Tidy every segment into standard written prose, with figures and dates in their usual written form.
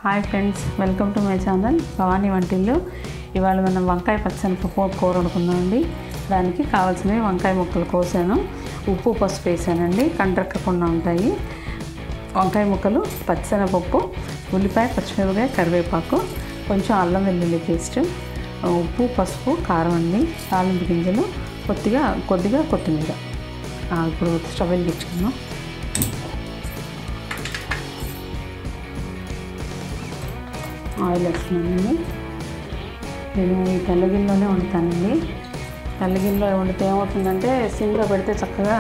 Hi friends, welcome to my channel Bhavani వంటిల్లు. ఇవాళ మనం వంకాయ పచ్చనిపప్పు కూర వండుకుందామండి. దానికి కావాల్సినవి వంకాయ ముక్కలు కోసాను, ఉప్పు పసుపు వేసానండి, కండ్రెక్కకుండా ఉంటాయి. వంకాయ ముక్కలు, పచ్చనపప్పు, ఉల్లిపాయ, పచ్చిమిరపకాయ, కరివేపాకు, కొంచెం అల్లం వెల్లుల్లి పేస్ట్, ఉప్పు పసుపు, కారం అండి, తాలింపు గింజలు, కొద్దిగా కొత్తిమీర. ఇప్పుడు స్టవ్ వెలిగించుకుందాం. ఆయిల్ వేస్తున్నానండి. నేను ఈ తెల్లగిన్నెలోనే వండుతానండి. తెల్లగిన్నెలో వండితే ఏమవుతుందంటే సిమ్లో పెడితే చక్కగా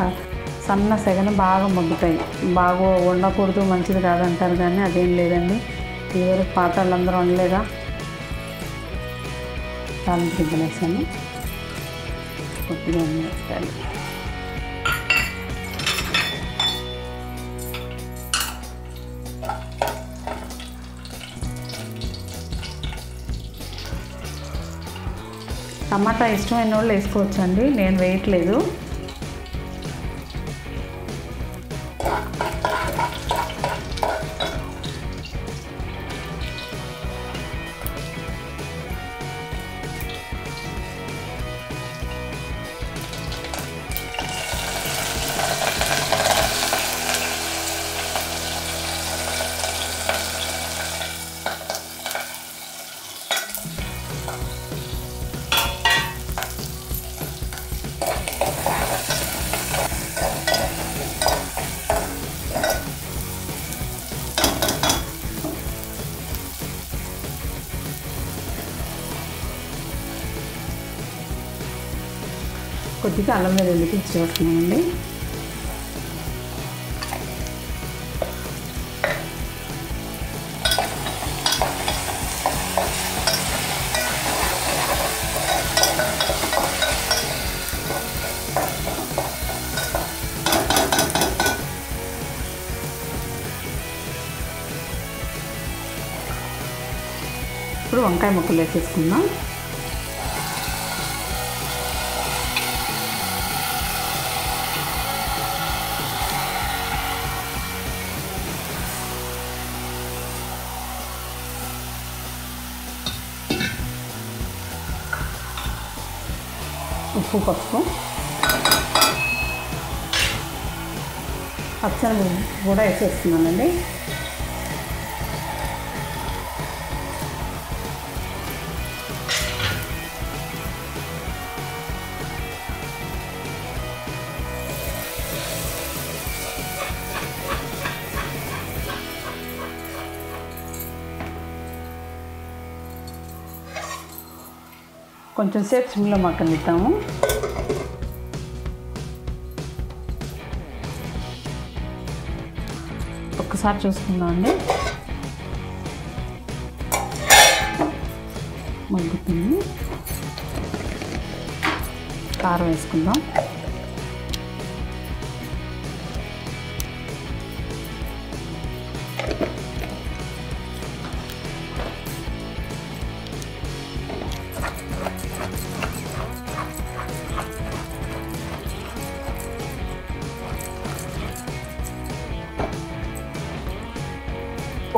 సన్న సెగన బాగా మగ్గుతాయి. బాగా వండకూడదు, మంచిది కాదంటారు, కానీ అదేం లేదండి. ఇదివరకు పాత వాళ్ళందరూ వండలేదా. తాలింపు గింజలు వేసాను, కొద్దిగా వేయాలి. టమాటా ఇష్టమైన వాళ్ళు వేసుకోవచ్చండి, నేను వేయట్లేదు. కొద్దిగా అల్లం వెల్లుల్లి పేస్ట్ వేస్తున్నామండి. ఇప్పుడు వంకాయ ముక్కలు వేసేసుకుందాం. ఉప్పు పసుపు, పచ్చని కూడా వేసేస్తున్నానండి. కొంచెం సేపు సిమ్లో మగ్గనిద్దాము. ఒక్కసారి చూసుకుందామండి. మగ్గుతుంది. కారం వేసుకుందాం.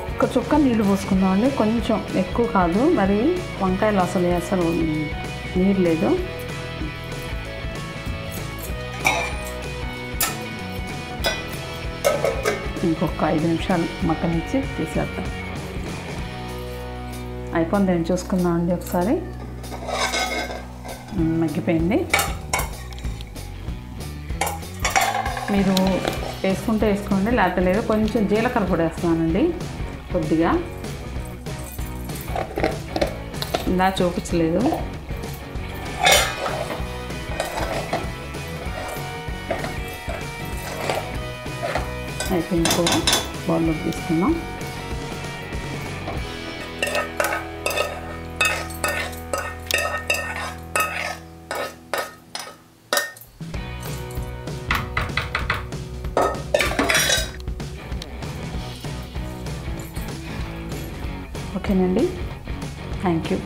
ఒక్క చుక్క నీళ్ళు పోసుకుందామండి, కొంచెం ఎక్కువ కాదు. మరి వంకాయలు అసలు నీరు లేదు. ఇంకొక 5 నిమిషాలు మగ్గనిచ్చి తీసేద్దాం. అయిపోయింది, చూసుకుందామండి ఒకసారి. మగ్గిపోయింది. మీరు వేసుకుంటే వేసుకోండి, లేకపోతే లేదు. కొంచెం జీలకర్ర పొడి వేస్తున్నానండి, కొద్దిగా. ఇలా చూపించలేదు. అయిపోయింది కూర. బౌల్లోకి తీసుకుందాం. ఓకేనండి, థ్యాంక్ యూ.